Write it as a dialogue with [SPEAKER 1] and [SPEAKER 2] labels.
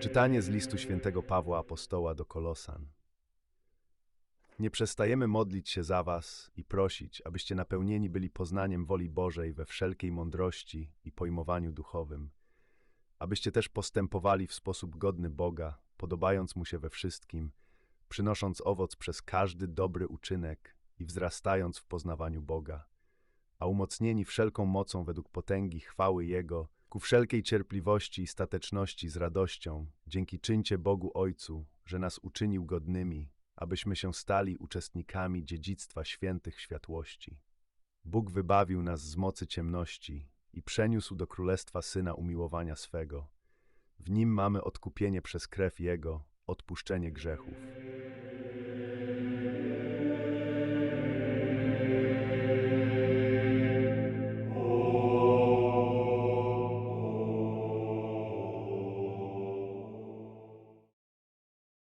[SPEAKER 1] Czytanie z listu świętego Pawła Apostoła do Kolosan. Nie przestajemy modlić się za was i prosić, abyście napełnieni byli poznaniem woli Bożej we wszelkiej mądrości i pojmowaniu duchowym, abyście też postępowali w sposób godny Boga, podobając Mu się we wszystkim, przynosząc owoc przez każdy dobry uczynek i wzrastając w poznawaniu Boga, a umocnieni wszelką mocą według potęgi chwały Jego, ku wszelkiej cierpliwości i stateczności z radością, dzięki czyńcie Bogu Ojcu, że nas uczynił godnymi, abyśmy się stali uczestnikami dziedzictwa świętych w światłości. Bóg wybawił nas z mocy ciemności i przeniósł do królestwa Syna umiłowania swego. W Nim mamy odkupienie przez krew Jego, odpuszczenie grzechów.